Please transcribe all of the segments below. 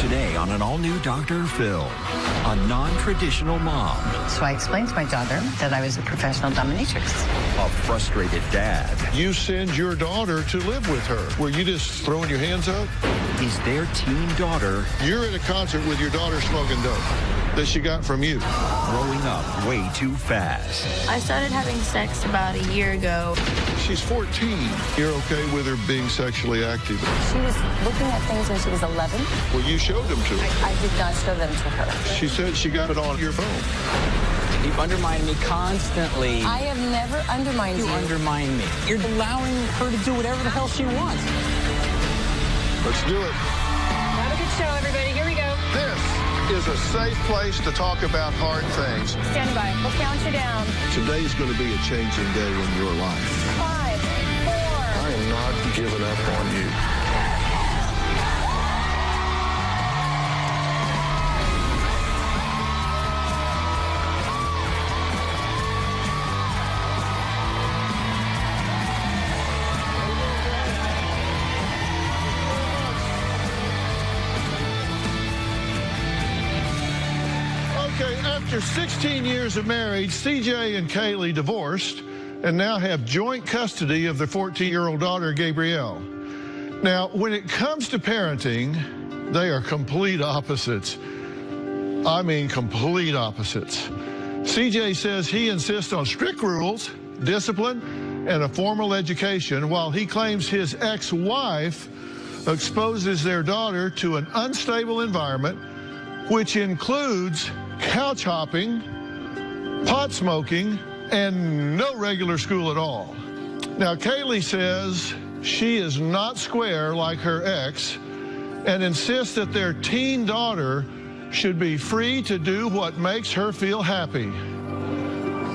Today on an all-new Dr. Phil, a non-traditional mom. So I explained to my daughter that I was a professional dominatrix. A frustrated dad. You send your daughter to live with her. Were you just throwing your hands up? Is their teen daughter You're at a concert with your daughter smoking dope that she got from you. growing up way too fast? I started having sex about a year ago. She's 14. You're okay with her being sexually active? She was looking at things when she was 11. Well, you showed them to her. I did not show them to her. She said she got it on your phone. You've undermined me constantly. I have never undermined You you. undermine me. You're allowing her to do whatever the hell she wants. Let's do it. Have a good show, everybody. Here we go. This is a safe place to talk about hard things. Stand by. We'll count you down. Today's going to be a changing day in your life. 5, 4. I am not giving up on you. Okay, after 16 years of marriage, CJ and Kaylee divorced and now have joint custody of their 14-year-old daughter, Gabrielle. Now, when it comes to parenting, they are complete opposites. I mean, complete opposites. CJ says he insists on strict rules, discipline, and a formal education, while he claims his ex-wife exposes their daughter to an unstable environment, which includes couch hopping, pot smoking, and no regular school at all. Now, Kaylee says she is not square like her ex and insists that their teen daughter should be free to do what makes her feel happy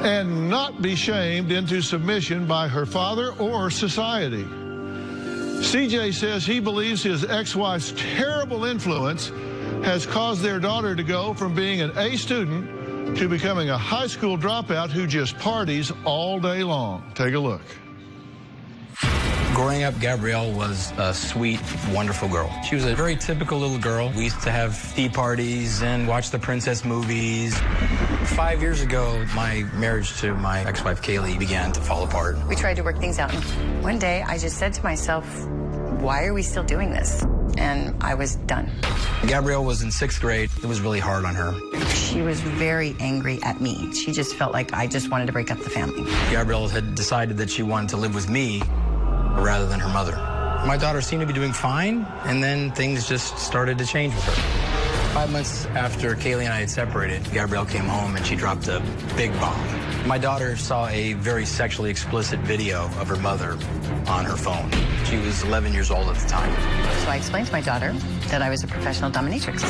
and not be shamed into submission by her father or society. CJ says he believes his ex-wife's terrible influence has caused their daughter to go from being an A student to becoming a high school dropout who just parties all day long. Take a look. Growing up, Gabrielle was a sweet, wonderful girl. She was a very typical little girl. We used to have tea parties and watch the princess movies. 5 years ago, my marriage to my ex-wife, Kaylee, began to fall apart. We tried to work things out. And one day, I just said to myself, why are we still doing this? And I was done. Gabrielle was in 6th grade. It was really hard on her. She was very angry at me. She just felt like I just wanted to break up the family. Gabrielle had decided that she wanted to live with me rather than her mother. My daughter seemed to be doing fine, and then things just started to change with her. 5 months after Kaylee and I had separated, Gabrielle came home and she dropped a big bomb. My daughter saw a very sexually explicit video of her mother on her phone. She was 11 years old at the time. So I explained to my daughter that I was a professional dominatrix.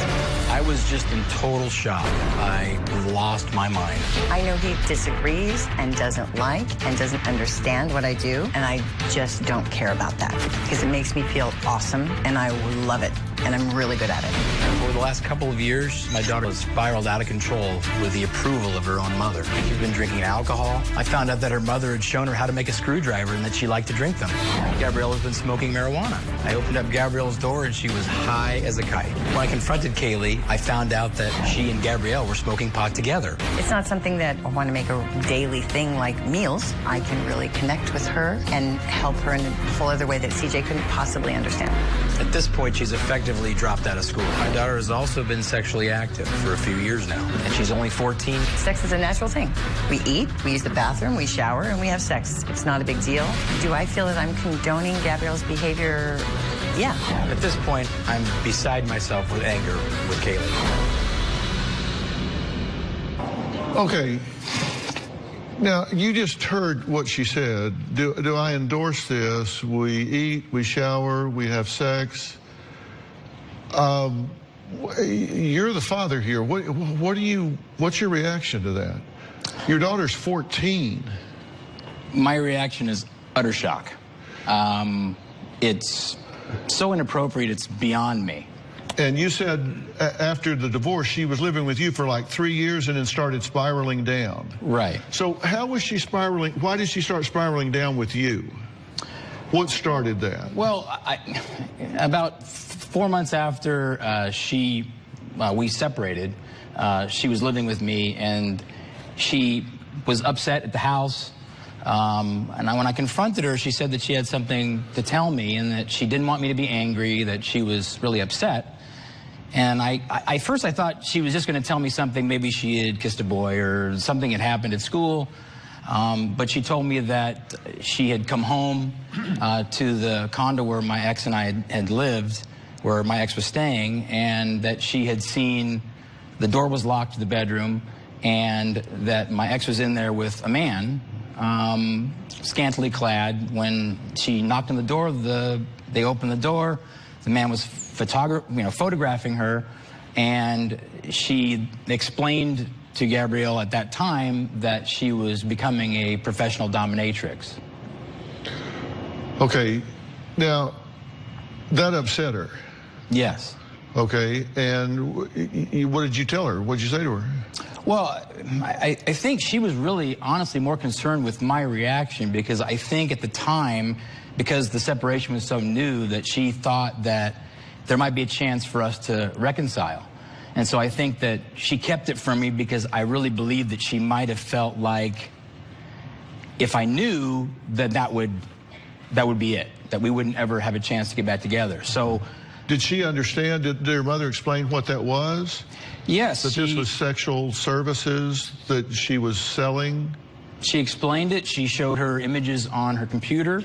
I was just in total shock. I lost my mind. I know he disagrees and doesn't like and doesn't understand what I do, and I just don't care about that because it makes me feel awesome, and I love it, and I'm really good at it. For the last couple of years, my daughter has spiraled out of control with the approval of her own mother. She's been drinking alcohol. I found out that her mother had shown her how to make a screwdriver and that she liked to drink them. Gabrielle has been smoking marijuana. I opened up Gabrielle's door and she was high as a kite. When I confronted Kaylee, I found out that she and Gabrielle were smoking pot together. It's not something that I want to make a daily thing like meals. I can really connect with her and help her in a whole other way that CJ couldn't possibly understand. At this point, she's effectively dropped out of school. My daughter has also been sexually active for a few years now, and she's only 14. Sex is a natural thing. We eat, we use the bathroom, we shower, and we have sex. It's not a big deal. Do I feel that I'm condoning Gabrielle's behavior? Yeah. At this point, I'm beside myself with anger with Kaylee. Okay. Now, you just heard what she said. Do I endorse this? We eat, we shower, we have sex. You're the father here. What's your reaction to that? Your daughter's 14. My reaction is utter shock. It's so inappropriate, it's beyond me. And you said after the divorce, she was living with you for like 3 years and then started spiraling down. Right. So how was she spiraling? Why did she start spiraling down with you? What started that? Well, about 4 months after we separated, she was living with me, and she was upset at the house. And when I confronted her, she said that she had something to tell me and that she didn't want me to be angry, that she was really upset. And first I thought she was just going to tell me something, maybe she had kissed a boy or something had happened at school. But she told me that she had come home to the condo where my ex and I had lived, where my ex was staying, and that she had seen the door was locked to the bedroom, and that my ex was in there with a man, scantily clad. When she knocked on the door, they opened the door. The man was photographing her, and she explained to Gabrielle at that time that she was becoming a professional dominatrix. Okay, now that upset her. Yes. Okay, and what did you tell her? What did you say to her? Well, I think she was really, honestly, more concerned with my reaction, because I think at the time, because the separation was so new, that she thought that there might be a chance for us to reconcile. And so I think that she kept it from me because I really believed that she might have felt like if I knew that would be it, that we wouldn't ever have a chance to get back together. So, did she understand? Did her mother explain what that was? Yes. That this was sexual services that she was selling? She explained it. She showed her images on her computer.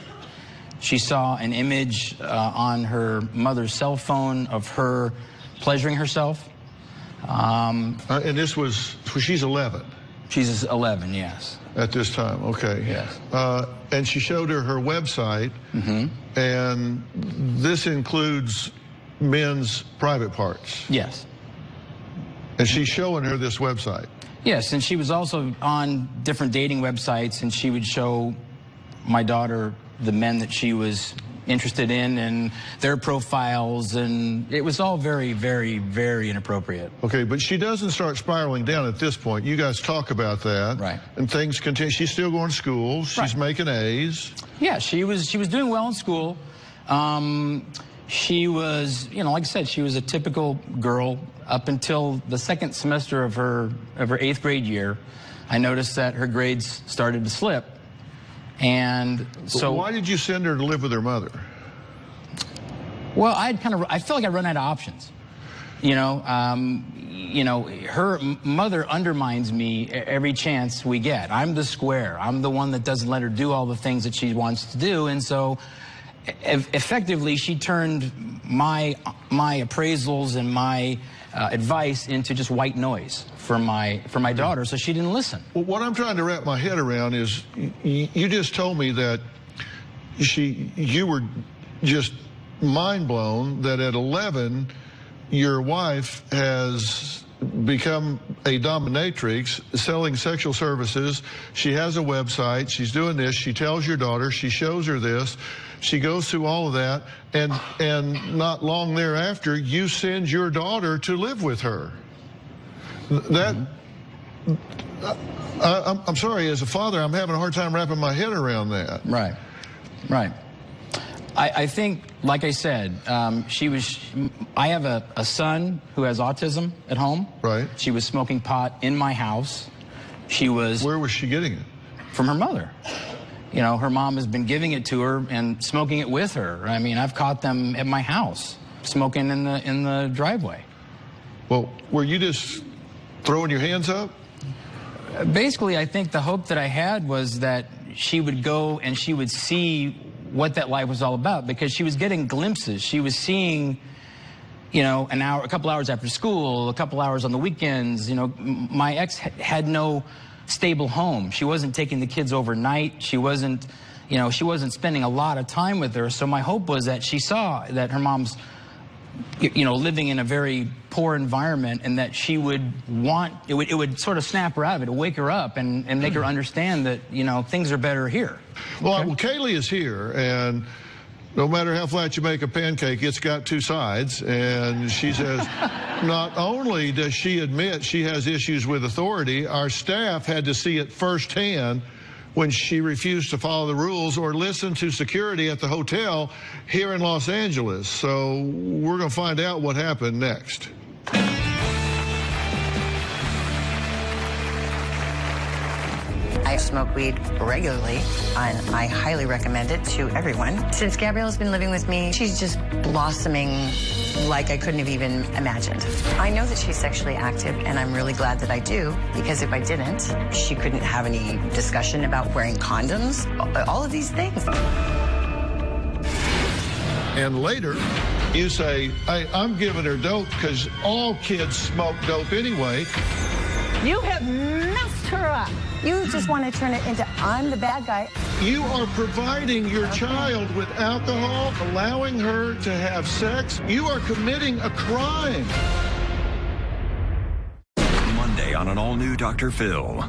She saw an image on her mother's cell phone of her pleasuring herself. And this was, she's 11? She's 11, yes. At this time, okay. Yes. And she showed her website, and this includes men's private parts. Yes. And she's showing her this website. Yes, and she was also on different dating websites, and she would show my daughter the men that she was interested in and their profiles, and it was all very, very, very inappropriate. Okay, but she doesn't start spiraling down at this point. You guys talk about that. Right. And things continue. She's still going to school. She's making A's. Yeah, she was doing well in school. She was, like I said, she was a typical girl up until the second semester of her 8th grade year. I noticed that her grades started to slip. And so, why did you send her to live with her mother? Well, I feel like I run out of options. Her mother undermines me every chance we get. I'm the square. I'm the one that doesn't let her do all the things that she wants to do. And so, effectively, she turned my appraisals and my advice into just white noise for my daughter, so she didn't listen. Well, what I'm trying to wrap my head around is you just told me that you were just mind blown that at 11 your wife has become a dominatrix, selling sexual services. She has a website. She's doing this. She tells your daughter. She shows her this. She goes through all of that, and not long thereafter, you send your daughter to live with her. That, I'm sorry, as a father, I'm having a hard time wrapping my head around that. Right, right. I think, like I said, I have a son who has autism at home. Right. She was smoking pot in my house. Where was she getting it? From her mother. Her mom has been giving it to her and smoking it with her. I mean, I've caught them at my house, smoking in the driveway. Well, were you just throwing your hands up? Basically, I think the hope that I had was that she would go and she would see what that life was all about, because she was getting glimpses. She was seeing, an hour, a couple hours after school, a couple hours on the weekends. My ex had no stable home. She wasn't taking the kids overnight. She wasn't spending a lot of time with her. So my hope was that she saw that her mom's, living in a very poor environment, and that she would want, it would sort of snap her out of it, wake her up and make her understand that, things are better here. Well, Kaylee is here, and no matter how flat you make a pancake, it's got two sides. And she says, not only does she admit she has issues with authority, our staff had to see it firsthand when she refused to follow the rules or listen to security at the hotel here in Los Angeles. So we're going to find out what happened next. I smoke weed regularly, and I highly recommend it to everyone. Since Gabrielle's been living with me, she's just blossoming like I couldn't have even imagined. I know that she's sexually active, and I'm really glad that I do, because if I didn't, she couldn't have any discussion about wearing condoms, all of these things. And later, you say, hey, I'm giving her dope because all kids smoke dope anyway. You have messed her up. You just want to turn it into I'm the bad guy. You are providing your child with alcohol, allowing her to have sex. You are committing a crime. Monday on an all-new Dr. Phil.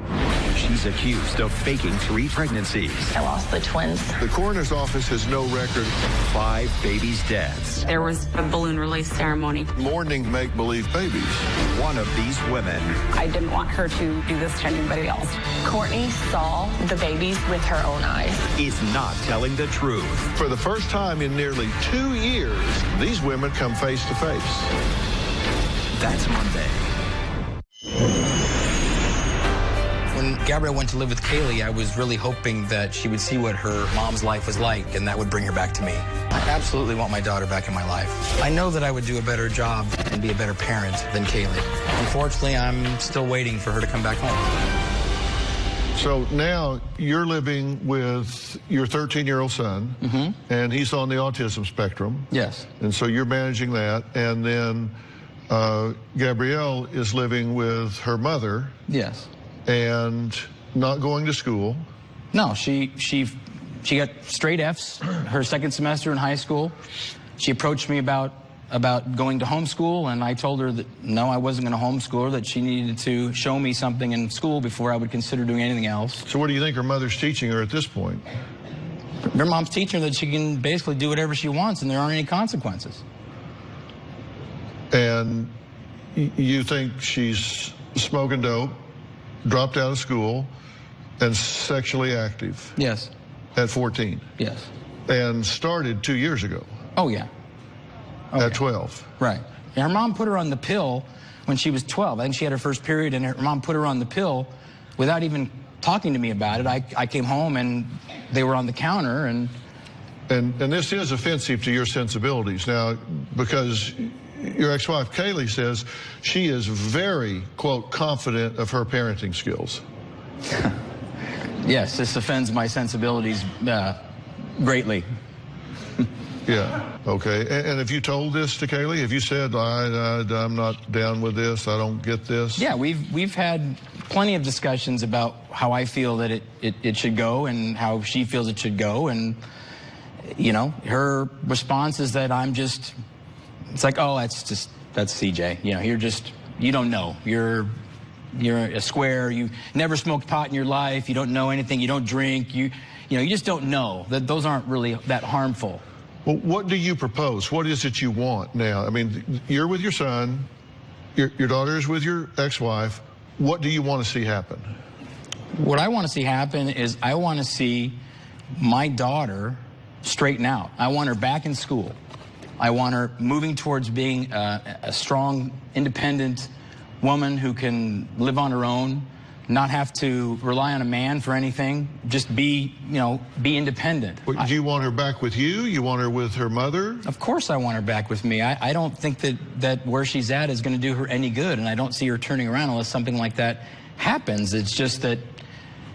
She's accused of faking 3 pregnancies, I lost the twins. The coroner's office has no record. 5 babies' deaths. There was a balloon release ceremony. Mourning make-believe babies. One of these women I didn't want her to do this to anybody else. Courtney saw the babies with her own eyes. is not telling the truth. For the first time in nearly 2 years, these women come face to face. That's Monday. When Gabrielle went to live with Kaylee, I was really hoping that she would see what her mom's life was like, and that would bring her back to me. I absolutely want my daughter back in my life. I know that I would do a better job and be a better parent than Kaylee. Unfortunately, I'm still waiting for her to come back home. So now you're living with your 13-year-old son, and he's on the autism spectrum. Yes. And so you're managing that. And then Gabrielle is living with her mother Yes. and not going to school. No, she got straight Fs her second semester in high school. She approached me about going to homeschool, and I told her that no, I wasn't going to homeschool her, that she needed to show me something in school before I would consider doing anything else. So what do you think her mother's teaching her at this point? Her mom's teaching her that she can basically do whatever she wants and there aren't any consequences. And you think she's smoking dope, dropped out of school, and sexually active Yes. at 14, Yes. and started 2 years ago Oh, yeah. at 12. Right. And her mom put her on the pill when she was 12. I think she had her first period, and her mom put her on the pill without even talking to me about it. I came home, and they were on the counter, and this is offensive to your sensibilities now, because your ex-wife Kaylee says she is very, quote, confident of her parenting skills. yes, this offends my sensibilities greatly. Yeah, okay. And have you told this to Kaylee? Have you said, I'm not down with this, I don't get this? Yeah, we've had plenty of discussions about how I feel that it should go and how she feels it should go, and you know, her response is that I'm just, it's like, oh, that's CJ. You know, you don't know. You're a square. You never smoked pot in your life. You don't know anything. You don't drink. You just don't know that those aren't really that harmful. Well, what do you propose? What is it you want now? I mean, you're with your son. Your daughter is with your ex-wife. What do you want to see happen? What I want to see happen is I want to see my daughter straighten out. I want her back in school. I want her moving towards being a strong, independent woman who can live on her own, not have to rely on a man for anything, just be independent. Do you want her back with you? You want her with her mother? Of course I want her back with me. I don't think that where she's at is going to do her any good, and I don't see her turning around unless something like that happens. It's just that,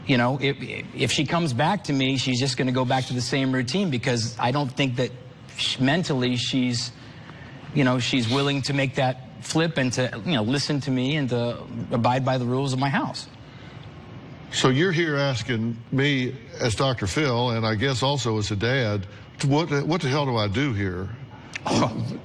you know, if she comes back to me, she's just going to go back to the same routine, because I don't think that mentally she's willing to make that flip and to, listen to me and to abide by the rules of my house. So you're here asking me as Dr. Phil, and I guess also as a dad, what the hell do I do here?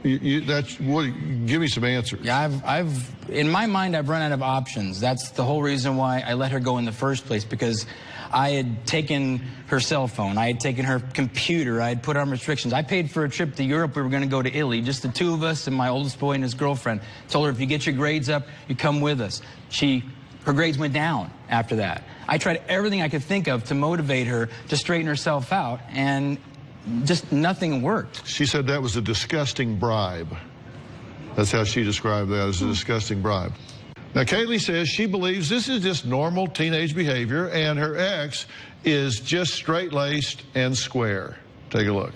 Give me some answers. Yeah, I've in my mind, I've run out of options. That's the whole reason why I let her go in the first place, because I had taken her cell phone, I had taken her computer, I had put on restrictions. I paid for a trip to Europe. We were going to go to Italy, just the two of us and my oldest boy and his girlfriend. Told her, if you get your grades up, you come with us. She Her grades went down after that. I tried everything I could think of to motivate her to straighten herself out, and just nothing worked. She said that was a disgusting bribe. That's how she described that, as a disgusting bribe. Now, Kaylee says she believes this is just normal teenage behavior, and her ex is just straight-laced and square. Take a look.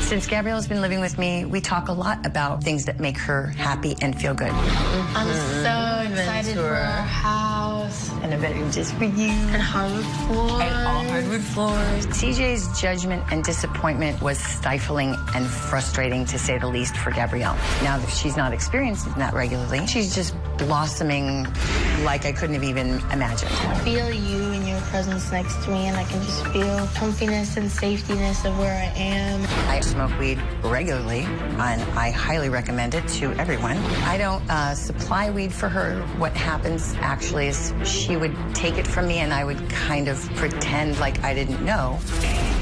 Since Gabrielle's been living with me, we talk a lot about things that make her happy and feel good. I'm so excited for our house. And a bedroom just for you. And hardwood floors. And all hardwood floors. CJ's judgment and disappointment was stifling and frustrating, to say the least, for Gabrielle. Now that she's not experiencing that regularly, she's just blossoming like I couldn't have even imagined. I feel you and your presence next to me, and I can just feel comfiness and safetyness of where I am. I smoke weed regularly, and I highly recommend it to everyone. I don't supply weed for her. What happens actually is she would take it from me, and I would kind of pretend like I didn't know.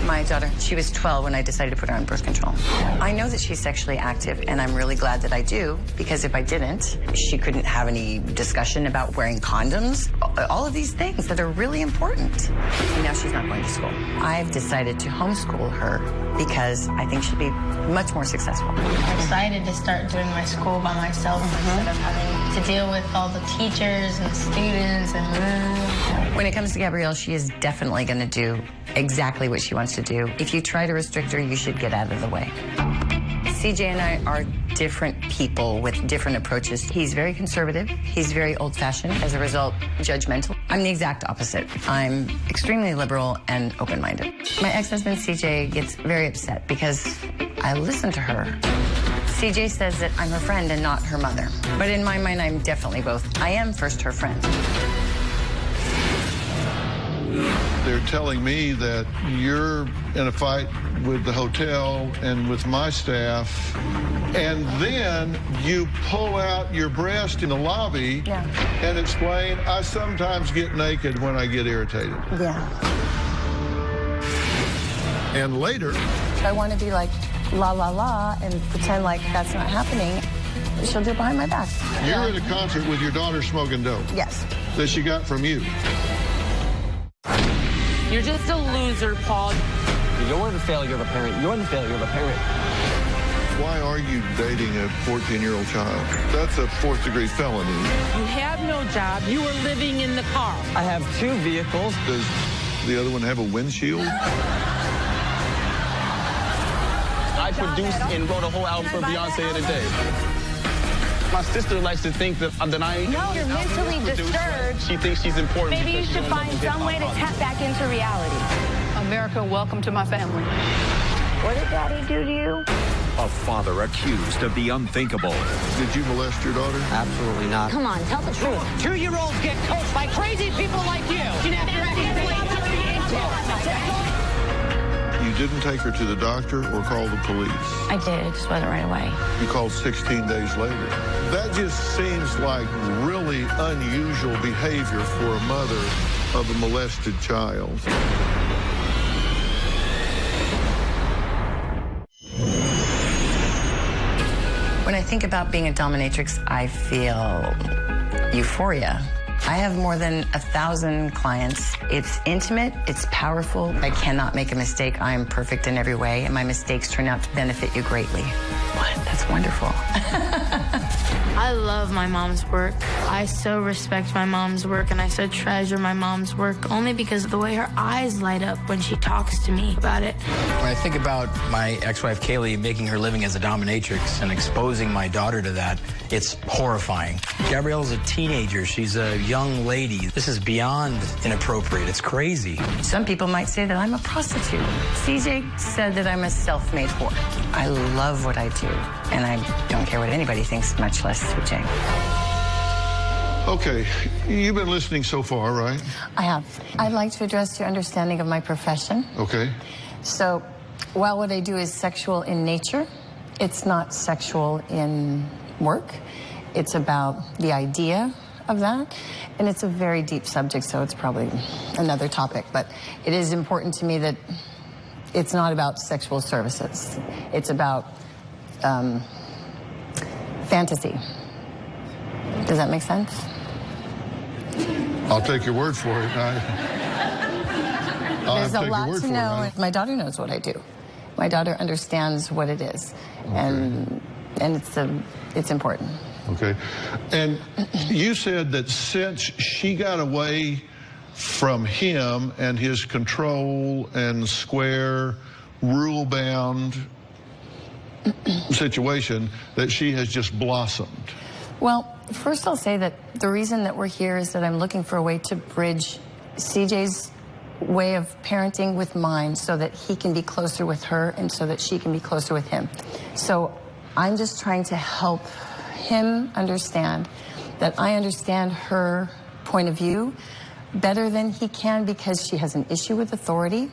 My daughter, she was 12 when I decided to put her on birth control. I know that she's sexually active, and I'm really glad that I do, because if I didn't, she couldn't have any discussion about wearing condoms. All of these things that are really important. And now she's not going to school. I've decided to homeschool her because I think she'd be much more successful. I'm excited to start doing my school by myself instead of having to deal with all the teachers and students and... When it comes to Gabrielle, she is definitely going to do exactly what she wants to do. If you try to restrict her, you should get out of the way. CJ and I are different people with different approaches. He's very conservative. He's very old-fashioned. As a result, judgmental. I'm the exact opposite. I'm extremely liberal and open-minded. My ex-husband, CJ, gets very upset because I listen to her. CJ says that I'm her friend and not her mother. But in my mind, I'm definitely both. I am first her friend. They're telling me that you're in a fight with the hotel and with my staff, and then you pull out your breast in the lobby and explain, I sometimes get naked when I get irritated. Yeah. And later... I want to be like, la, la, la, and pretend like that's not happening. She'll do it behind my back. You're at a concert with your daughter smoking dope. Yes. That she got from you. You're just a loser, Paul. You're the failure of a parent. You're the failure of a parent. Why are you dating a 14-year-old child? That's a fourth-degree felony. You have no job. You are living in the car. I have 2 vehicles. Does the other one have a windshield? I produced and wrote a whole album for Beyonce in a day. My sister likes to think that I... No, you're mentally disturbed. She thinks she's important. Maybe you should find some way to tap back into reality. America, welcome to my family. What did Daddy do to you? A father accused of the unthinkable. Did you molest your daughter? Absolutely not. Come on, tell the truth. 2-year-olds get coached by crazy people like you. You didn't take her to the doctor or call the police? I did, it just wasn't right away. You called 16 days later. That just seems like really unusual behavior for a mother of a molested child. When I think about being a dominatrix, I feel euphoria. I have more than 1,000 clients. It's intimate, it's powerful. I cannot make a mistake. I am perfect in every way, and my mistakes turn out to benefit you greatly. What? That's wonderful. I love my mom's work. I so respect my mom's work, and I so treasure my mom's work only because of the way her eyes light up when she talks to me about it. When I think about my ex-wife, Kaylee, making her living as a dominatrix and exposing my daughter to that, it's horrifying. Gabrielle's a teenager. She's a young lady. This is beyond inappropriate. It's crazy. Some people might say that I'm a prostitute. CJ said that I'm a self-made whore. I love what I do, and I don't care what anybody thinks, much less CJ. Okay, you've been listening so far, right? I have. I'd like to address your understanding of my profession. Okay. So, while what I do is sexual in nature, it's not sexual in work. It's about the idea of that, and it's a very deep subject, so it's probably another topic, but it is important to me that it's not about sexual services. It's about fantasy. Does that make sense? I'll take your word for it. There's a lot to know. My daughter knows what I do. My daughter understands what it is, and it's important. Okay. And you said that since she got away from him and his control and square, rule-bound situation, that she has just blossomed. Well, first I'll say that the reason that we're here is that I'm looking for a way to bridge CJ's way of parenting with mine so that he can be closer with her and so that she can be closer with him. So I'm just trying to help him understand that I understand her point of view better than he can because she has an issue with authority.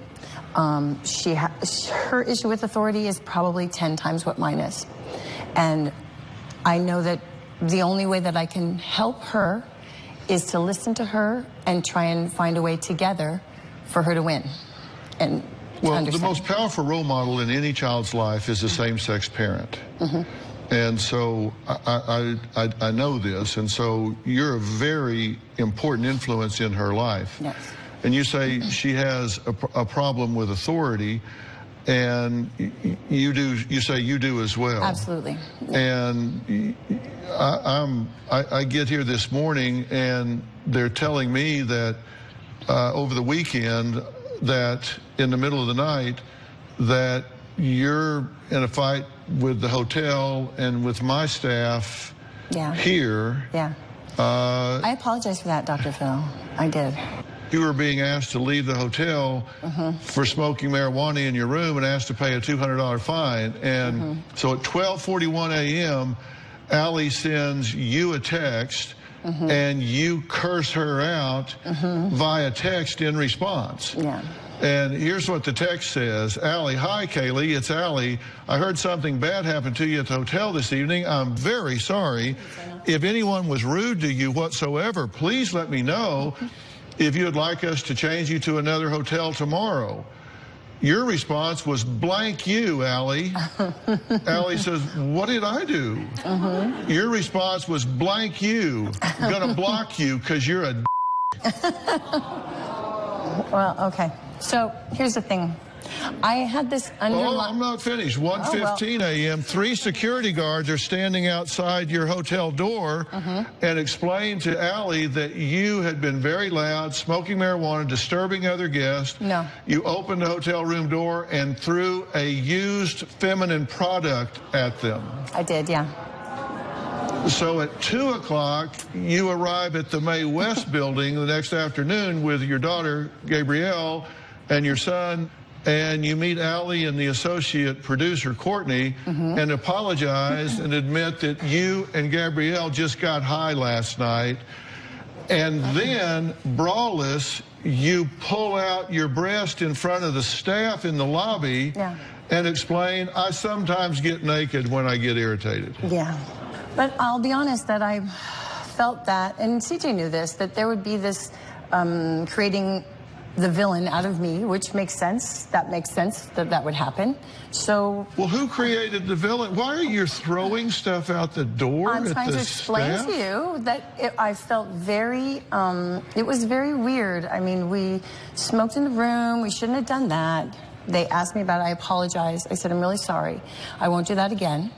Her issue with authority is probably 10 times what mine is. And I know that the only way that I can help her is to listen to her and try and find a way together for her to win. And well, the most powerful role model in any child's life is a same-sex parent. And so I know this, and so you're a very important influence in her life. Yes. And you say she has a problem with authority, and you say you do as well. Absolutely. And I get here this morning, and they're telling me that over the weekend, that in the middle of the night, that you're in a fight with the hotel and with my staff here. Yeah. I apologize for that, Dr. Phil. I did. You were being asked to leave the hotel for smoking marijuana in your room and asked to pay a $200 fine. And so at 12:41 a.m., Allie sends you a text and you curse her out via text in response. Yeah. And here's what the text says. Allie, hi, Kaylee, it's Allie. I heard something bad happen to you at the hotel this evening. I'm very sorry. If anyone was rude to you whatsoever, please let me know if you would like us to change you to another hotel tomorrow. Your response was blank you, Allie. Allie says, what did I do? Your response was blank you. I'm gonna block you because you're a Well, okay. So here's the thing. I had this Oh, I'm not finished. 1:15 a.m., 3 security guards are standing outside your hotel door and explained to Allie that you had been very loud, smoking marijuana, disturbing other guests. No. You opened the hotel room door and threw a used feminine product at them. I did, yeah. So at 2 o'clock, you arrive at the Mae West building the next afternoon with your daughter, Gabrielle, and your son, and you meet Allie and the associate producer, Courtney, and apologize and admit that you and Gabrielle just got high last night. And then, brawless, you pull out your breast in front of the staff in the lobby and explain, I sometimes get naked when I get irritated. Yeah. But I'll be honest that I felt that, and CJ knew this, that there would be this creating the villain out of me, which makes sense. That makes sense that that would happen. So. Well, who created the villain? Why are you throwing stuff out the door? I'm trying to explain to you that I felt very, it was very weird. I mean, we smoked in the room. We shouldn't have done that. They asked me about it. I apologized. I said, I'm really sorry. I won't do that again.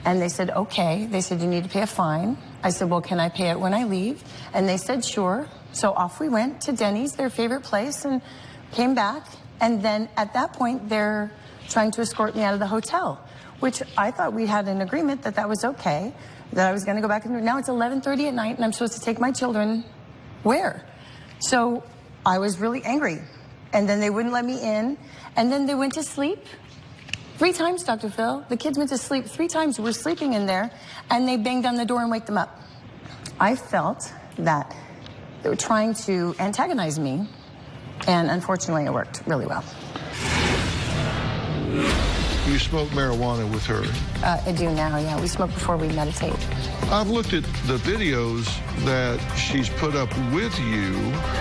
And they said, okay. They said, you need to pay a fine. I said, well, can I pay it when I leave? And they said, sure. So off we went to Denny's, their favorite place, and came back. And then at that point, they're trying to escort me out of the hotel, which I thought we had an agreement that that was okay, that I was going to go back. And now it's 11:30 at night, and I'm supposed to take my children where? So I was really angry. And then they wouldn't let me in. And then they went to sleep. 3 times, Dr. Phil. The kids went to sleep 3 times. We're sleeping in there, and they banged on the door and wake them up. I felt that they were trying to antagonize me, and unfortunately it worked really well. You smoke marijuana with her? I do now, yeah. We smoke before we meditate. I've looked at the videos that she's put up with you.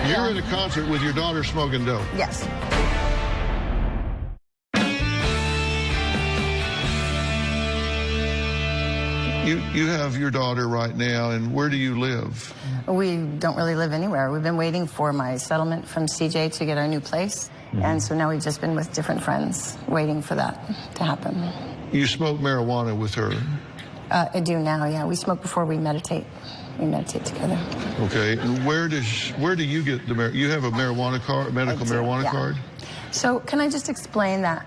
You're at a concert with your daughter smoking dope. Yes. You have your daughter right now, and where do you live? We don't really live anywhere. We've been waiting for my settlement from CJ to get our new place. And so now we've just been with different friends waiting for that to happen. You smoke marijuana with her? I do now, yeah. We smoke before we meditate. We meditate together. Okay, and where do you get the you have a marijuana card, medical marijuana card? So can I just explain that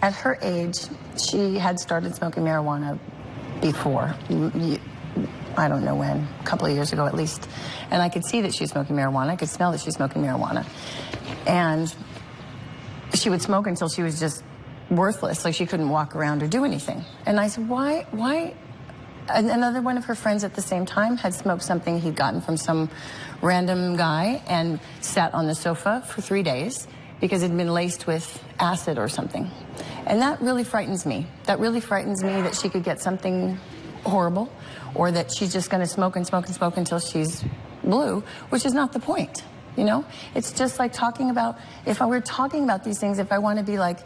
at her age, she had started smoking marijuana before. I don't know when, a couple of years ago at least. And I could see that she was smoking marijuana. I could smell that she was smoking marijuana. And she would smoke until she was just worthless, like she couldn't walk around or do anything. And I said, why? Another one of her friends at the same time had smoked something he'd gotten from some random guy and sat on the sofa for 3 days because it had been laced with acid or something. And that really frightens me. That really frightens me that she could get something horrible, or that she's just going to smoke and smoke and smoke until she's blue, which is not the point. You know, it's just like talking about, if I were talking about these things, if I want to be like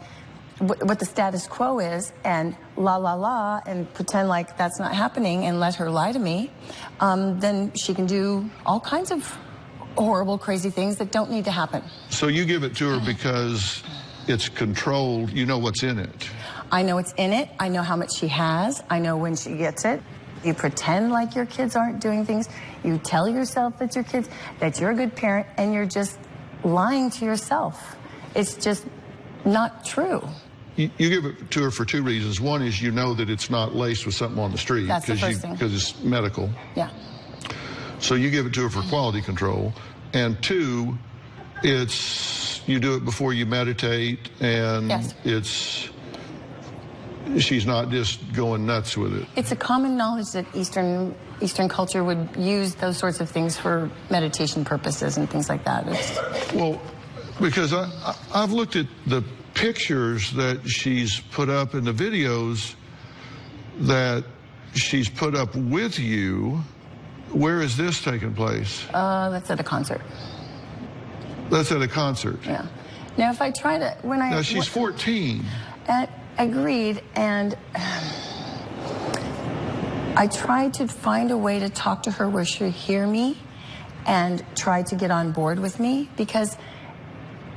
what the status quo is and la la la and pretend like that's not happening and let her lie to me, then she can do all kinds of horrible, crazy things that don't need to happen. So you give it to her because it's controlled, you know what's in it. I know what's in it. I know how much she has. I know when she gets it. You pretend like your kids aren't doing things. You tell yourself that you're a good parent, and you're just lying to yourself. It's just not true. You give it to her for two reasons. One is you know that it's not laced with something on the street. That's the first thing. Because it's medical. Yeah. So you give it to her for quality control. And two, you do it before you meditate, and yes. She's not just going nuts with it. It's a common knowledge that Eastern culture would use those sorts of things for meditation purposes and things like that. Well, because I've looked at the pictures that she's put up in the videos that she's put up with you. Where is this taking place? That's at a concert. That's at a concert? Yeah. Now, if I try to... Now, she's 14. Agreed, and I tried to find a way to talk to her where she'd hear me and try to get on board with me, because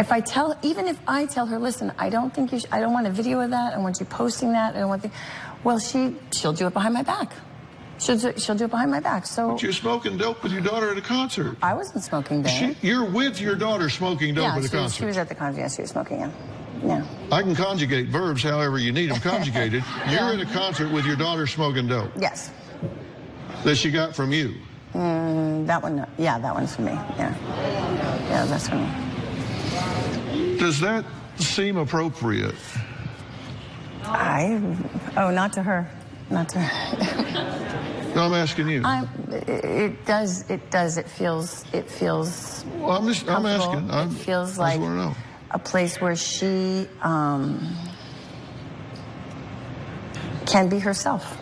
even if I tell her, listen, I don't want a video of that, I want you posting that, I don't want well, she'll do it behind my back. She'll do it behind my back. So. But you're smoking dope with your daughter at a concert. I wasn't smoking dope. You're with your daughter smoking dope at a concert. She was at the concert. Yes, she was smoking. Yeah. Yeah. I can conjugate verbs however you need them conjugated. You're at a concert with your daughter smoking dope. Yes. That she got from you. That one. Yeah, that one's for me. Yeah. Yeah, that's for me. Does that seem appropriate? Not to her. Not to her. No, I'm asking you. It does. It feels. Well, I'm asking. It feels like I just want to know. A place where she can be herself.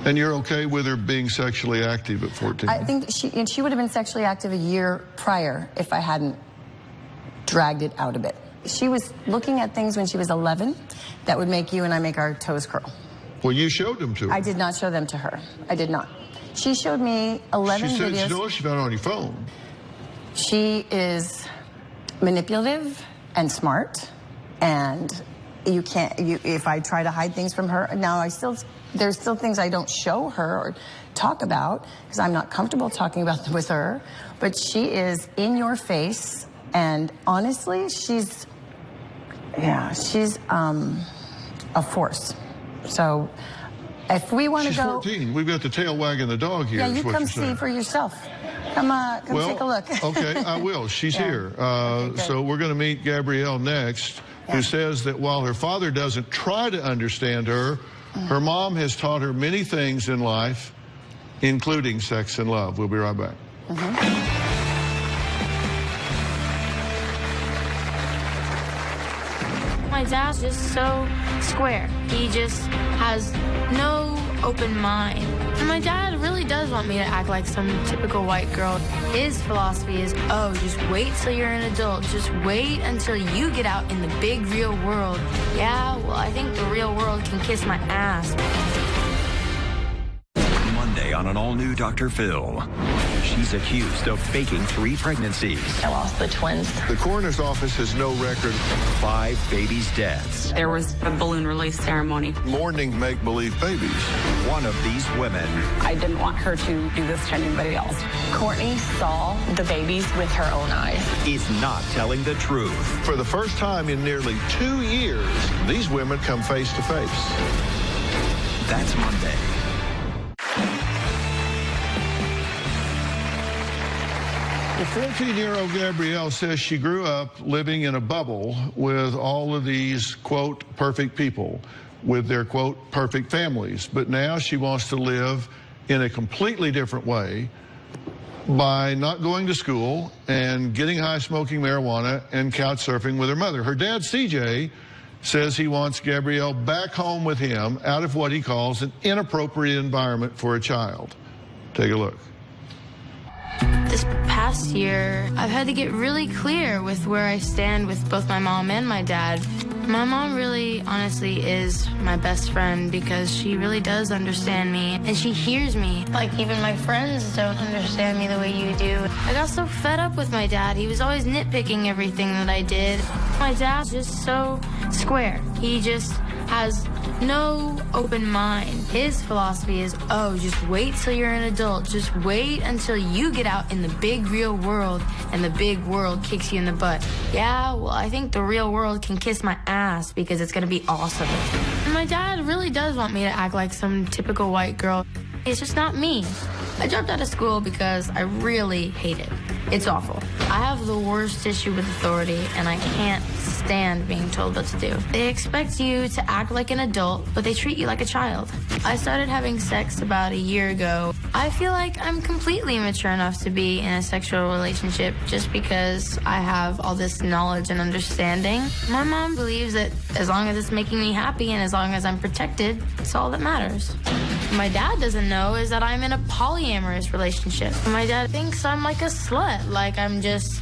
And you're okay with her being sexually active at 14? I think she would have been sexually active a year prior if I hadn't dragged it out a bit. She was looking at things when she was 11 that would make you and I make our toes curl. Well, you showed them to her. I did not show them to her. I did not. She showed me 11 videos. She said she found it on your phone. She is manipulative and smart, and if I try to hide things from her, now there's still things I don't show her or talk about because I'm not comfortable talking about them with her, but she is in your face, and honestly, she's a force. So if we want to go... She's 14. We've got the tail wagging the dog here. Yeah, you come see for yourself. Come take a look. Okay, I will. She's here. So we're going to meet Gabrielle next, who says that while her father doesn't try to understand her, her mom has taught her many things in life, including sex and love. We'll be right back. My dad's just so square. He just has no open mind. And my dad really does want me to act like some typical white girl. His philosophy is, oh, just wait till you're an adult. Just wait until you get out in the big real world. Yeah, well, I think the real world can kiss my ass. on an all-new Dr. Phil. She's accused of faking 3 pregnancies. I lost the twins. The coroner's office has no record. 5 babies' deaths. There was a balloon release ceremony. Mourning make-believe babies. One of these women I didn't want her to do this to anybody else. Courtney saw the babies with her own eyes. is not telling the truth. For the first time in nearly 2 years, these women come face to face. That's Monday. The 14-year-old Gabrielle says she grew up living in a bubble with all of these, quote, perfect people with their, quote, perfect families. But now she wants to live in a completely different way by not going to school and getting high, smoking marijuana, and couch surfing with her mother. Her dad, CJ, says he wants Gabrielle back home with him out of what he calls an inappropriate environment for a child. Take a look. This past year, I've had to get really clear with where I stand with both my mom and my dad. My mom really, honestly, is my best friend because she really does understand me and she hears me. Like, even my friends don't understand me the way you do. I got so fed up with my dad. He was always nitpicking everything that I did. My dad's just so square. He just has no open mind. His philosophy is, oh, just wait till you're an adult. Just wait until you get out in the big real world and the big world kicks you in the butt. Yeah, well, I think the real world can kiss my ass because it's gonna be awesome. And my dad really does want me to act like some typical white girl. It's just not me. I dropped out of school because I really hate it. It's awful. I have the worst issue with authority, and I can't stand being told what to do. They expect you to act like an adult, but they treat you like a child. I started having sex about a year ago. I feel like I'm completely mature enough to be in a sexual relationship just because I have all this knowledge and understanding. My mom believes that as long as it's making me happy and as long as I'm protected, it's all that matters. What my dad doesn't know is that I'm in a polyamorous relationship. My dad thinks I'm like a slut, like I'm just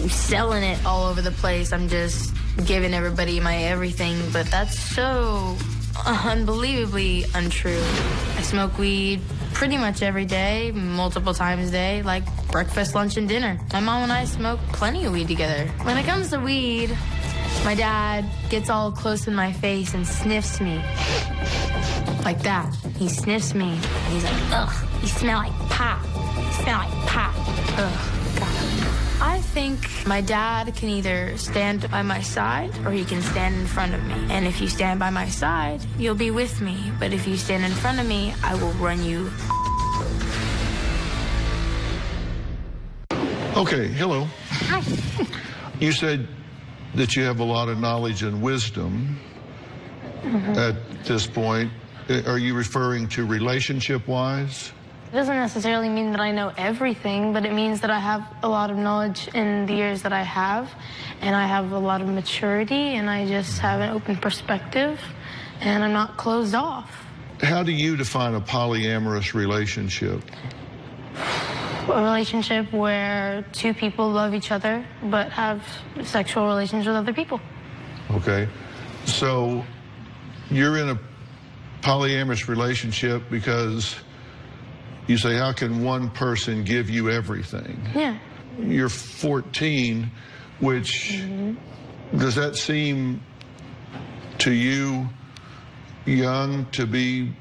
selling it all over the place. I'm just giving everybody my everything, but that's so unbelievably untrue. I smoke weed pretty much every day, multiple times a day, like breakfast, lunch, and dinner. My mom and I smoke plenty of weed together. When it comes to weed, my dad gets all close in my face and sniffs me. Like that. He sniffs me, and he's like, ugh, you smell like pot. You smell like pot. Ugh, God. I think my dad can either stand by my side or he can stand in front of me. And if you stand by my side, you'll be with me. But if you stand in front of me, I will run you. Okay, hello. Hi. You said that you have a lot of knowledge and wisdom at this point. Are you referring to relationship-wise? It doesn't necessarily mean that I know everything, but it means that I have a lot of knowledge in the years that I have, and I have a lot of maturity, and I just have an open perspective, and I'm not closed off. How do you define a polyamorous relationship? A relationship where two people love each other, but have sexual relations with other people. Okay. So you're in a polyamorous relationship because you say, how can one person give you everything? Yeah. You're 14, which, does that seem to you young to be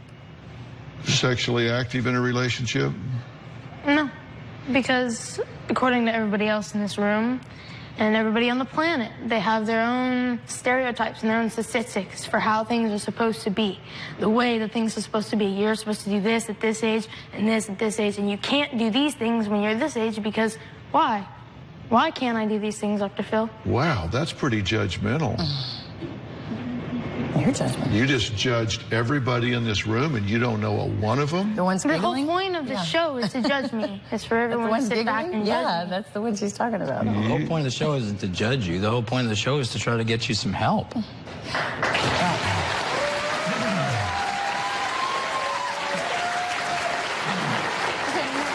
sexually active in a relationship? No, because according to everybody else in this room and everybody on the planet, they have their own stereotypes and their own statistics for how things are supposed to be, the way that things are supposed to be. You're supposed to do this at this age and this at this age, and you can't do these things when you're this age because why? Why can't I do these things, Dr. Phil? Wow, that's pretty judgmental. You're judgmental. You just judged everybody in this room and you don't know a one of them? The one's The whole giggling? point of the show is to judge me. It's for everyone to sit back and Yeah, judge me. that's the one she's talking about. The whole point of the show isn't to judge you. The whole point of the show is to try to get you some help.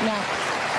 Now,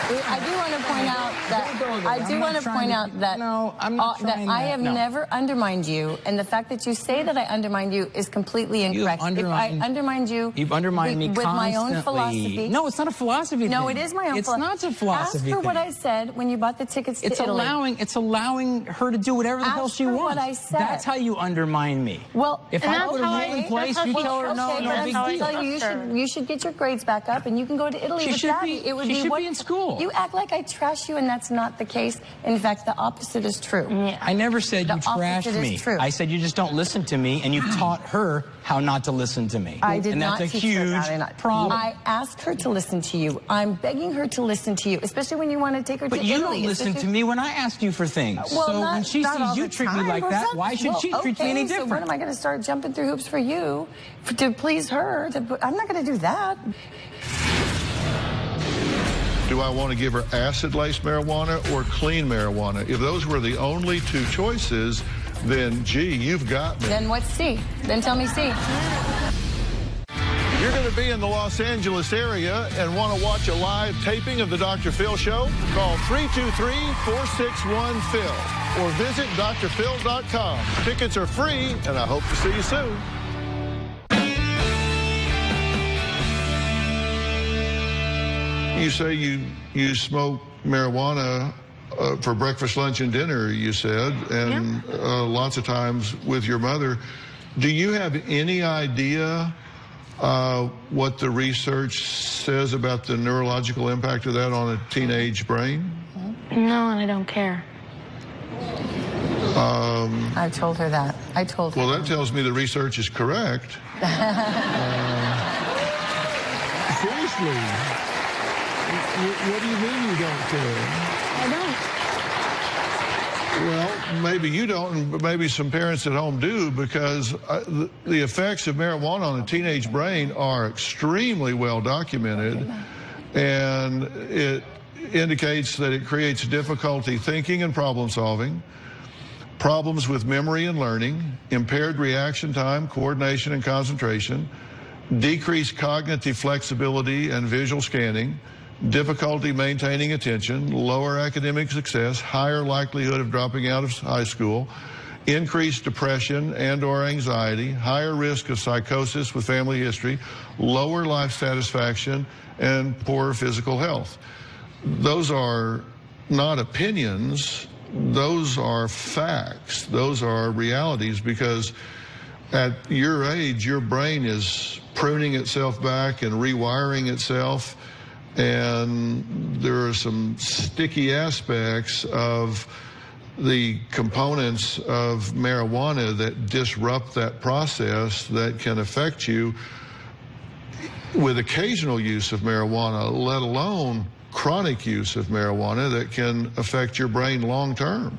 I do want to point out that I do want to point out that No, I'm not that trying I that, have no. never undermined you, and the fact that you say that I undermined you is completely incorrect. If I undermined you, You've undermined me with my own constantly. philosophy. No, it's not a philosophy No, thing. it is my own. It's not a philosophy Ask her what thing. I said when you bought the tickets to Italy. It's allowing her to do whatever the hell Ask she her wants. what I said. That's how you undermine me. Well, if and I that's put a how rule in I- place, that's you how tell her she- no, okay, no that's big how I deal. tell her. You should get your grades back up, and you can go to Italy She with should Daddy. be- It would she be should what, be in school. You act like I trash you, and that's not the case. In fact, the opposite is true. Yeah. I never said The you trashed opposite is me. true. I said you just don't listen to me, and you've taught her how not to listen to me. I did and not that's a teach her huge that. problem. I asked her to listen to you. I'm begging her to listen to you, especially when you want to take her But to you Italy. don't listen to me when I ask you for things. Well, so not, when she not all sees you the treat me time, like that, Rosette. why should she treat me any So different? when am I going to start jumping through hoops for you to please her? I'm not going to do that. Do I want to give her acid-laced marijuana or clean marijuana? If those were the only two choices, then, gee, you've got me. Then what's C? Then tell me C. You're going to be in the Los Angeles area and want to watch a live taping of the Dr. Phil Show? Call 323-461-PHIL or visit drphil.com. Tickets are free, and I hope to see you soon. You say you smoke marijuana for breakfast, lunch, and dinner, you said, and lots of times with your mother. Do you have any idea what the research says about the neurological impact of that on a teenage brain? No, and I don't care. I told her that. I told her. Well, that tells me the research is correct. Seriously. What do you mean you don't care? I don't. Well, maybe you don't, and maybe some parents at home do, because the effects of marijuana on a teenage brain are extremely well documented, and it indicates that it creates difficulty thinking and problem solving, problems with memory and learning, impaired reaction time, coordination and concentration, decreased cognitive flexibility and visual scanning, difficulty maintaining attention, lower academic success, higher likelihood of dropping out of high school, increased depression and or anxiety, higher risk of psychosis with family history, lower life satisfaction, and poorer physical health. Those are not opinions, those are facts, those are realities, because at your age, your brain is pruning itself back and rewiring itself, and there are some sticky aspects of the components of marijuana that disrupt that process that can affect you with occasional use of marijuana, let alone chronic use of marijuana that can affect your brain long term.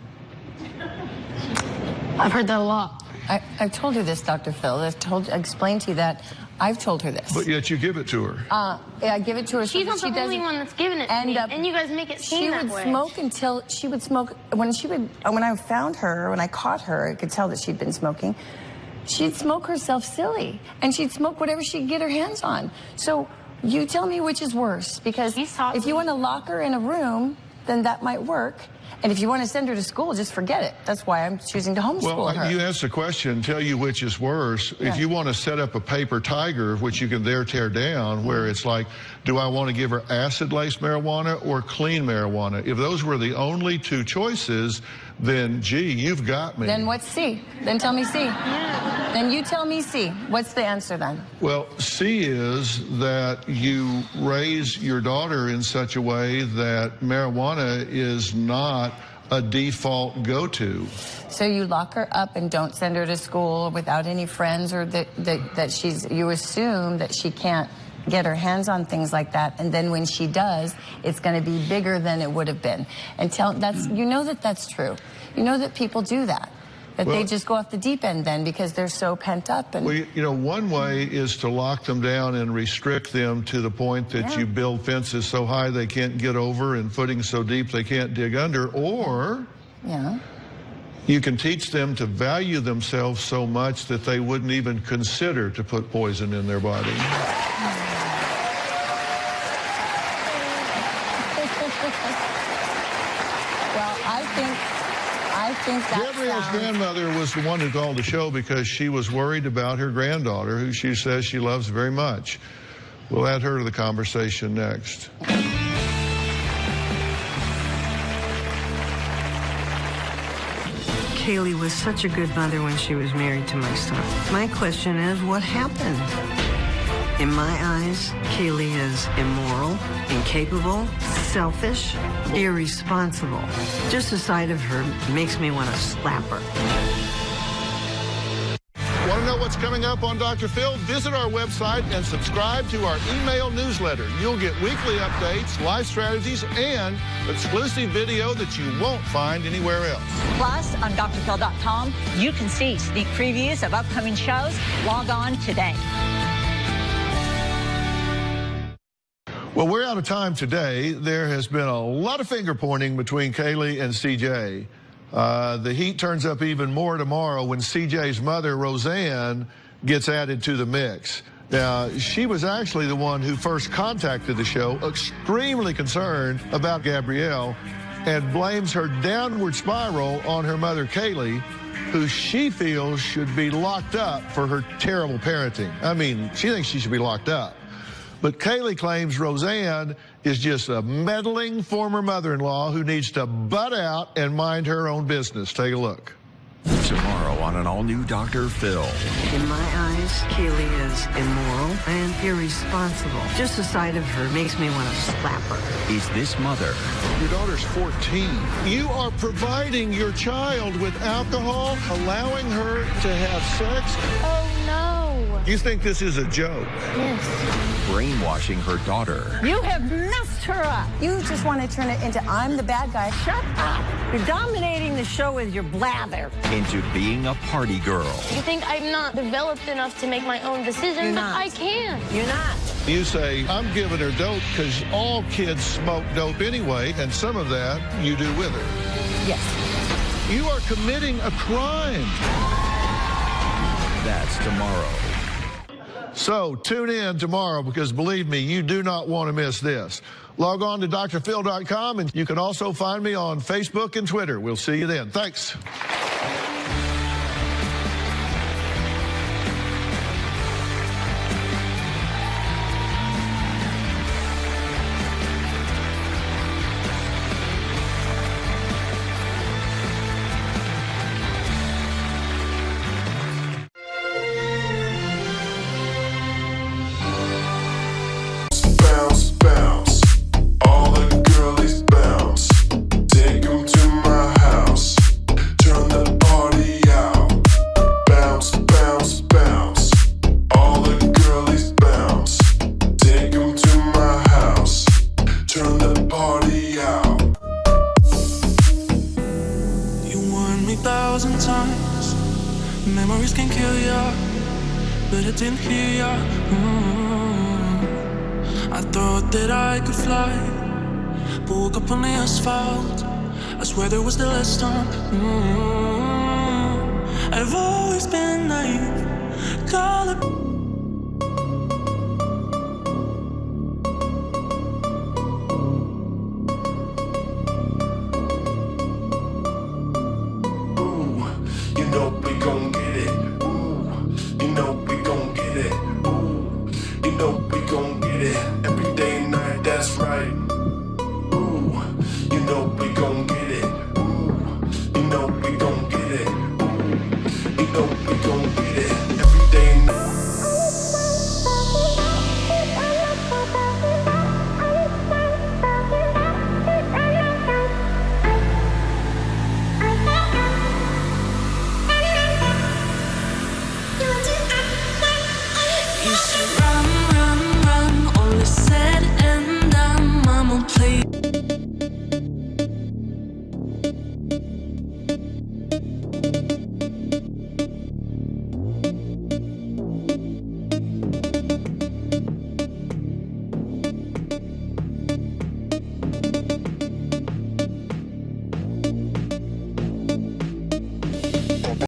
I've heard that a lot. I've told her this, Dr. Phil. I explained to you that. I've told her this. But yet you give it to her. I give it to her. She's so not she the only doesn't one that's giving it to end me, up- and you guys make it seem She that would way. smoke until she would smoke. When I found her, when I caught her, I could tell that she'd been smoking. She'd smoke herself silly, and she'd smoke whatever she could get her hands on. So you tell me which is worse, because if you want to lock her in a room, then that might work. And if you want to send her to school, just forget it. That's why I'm choosing to homeschool her. You asked the question, tell you which is worse. Yeah. If you want to set up a paper tiger, which you can there tear down, where it's like, do I want to give her acid-laced marijuana or clean marijuana? If those were the only two choices, then, gee, you've got me. Then what's C? Then tell me C. Then you tell me C. What's the answer then? Well, C is that you raise your daughter in such a way that marijuana is not a default go-to. So you lock her up and don't send her to school without any friends, or you assume that she can't get her hands on things like that, and then when she does, it's going to be bigger than it would have been. And you know that that's true. You know that people do that. That they just go off the deep end then because they're so pent up. And well, you know, one way is to lock them down and restrict them to the point that you build fences so high they can't get over and footings so deep they can't dig under, or you can teach them to value themselves so much that they wouldn't even consider to put poison in their body. Well, I think that Gabrielle's grandmother was the one who called the show because she was worried about her granddaughter, who she says she loves very much. We'll add her to the conversation next. Kaylee was such a good mother when she was married to my son. My question is, what happened? In my eyes, Kaylee is immoral, incapable, selfish, irresponsible. Just the sight of her makes me want to slap her. Want to know what's coming up on Dr. Phil? Visit our website and subscribe to our email newsletter. You'll get weekly updates, life strategies, and exclusive video that you won't find anywhere else. Plus, on drphil.com, you can see sneak previews of upcoming shows. Log on today. Well, we're out of time today. There has been a lot of finger pointing between Kaylee and CJ. The heat turns up even more tomorrow when CJ's mother, Roseanne, gets added to the mix. Now, she was actually the one who first contacted the show, extremely concerned about Gabrielle, and blames her downward spiral on her mother, Kaylee, who she feels should be locked up for her terrible parenting. I mean, she thinks she should be locked up. But Kaylee claims Roseanne is just a meddling former mother-in-law who needs to butt out and mind her own business. Take a look. Tomorrow on an all-new Dr. Phil. In my eyes, Kaylee is immoral and irresponsible. Just the sight of her makes me want to slap her. Is this mother? Your daughter's 14. You are providing your child with alcohol, allowing her to have sex. Oh, no. You think this is a joke? Yes. Brainwashing her daughter. You have messed her up. You just want to turn it into I'm the bad guy. Shut up. You're dominating the show with your blather. Into being a party girl. You think I'm not developed enough to make my own decision? You're But not. I can. You're not. You say, I'm giving her dope because all kids smoke dope anyway, and some of that you do with her. Yes. You are committing a crime. That's tomorrow. So tune in tomorrow because believe me, you do not want to miss this. Log on to drphil.com and you can also find me on Facebook and Twitter. We'll see you then. Thanks. Memories can kill ya, but I didn't hear ya. I thought that I could fly, but woke up on the asphalt. I swear there was the last time. I've always been naive. Call it. Every day and night, that's right.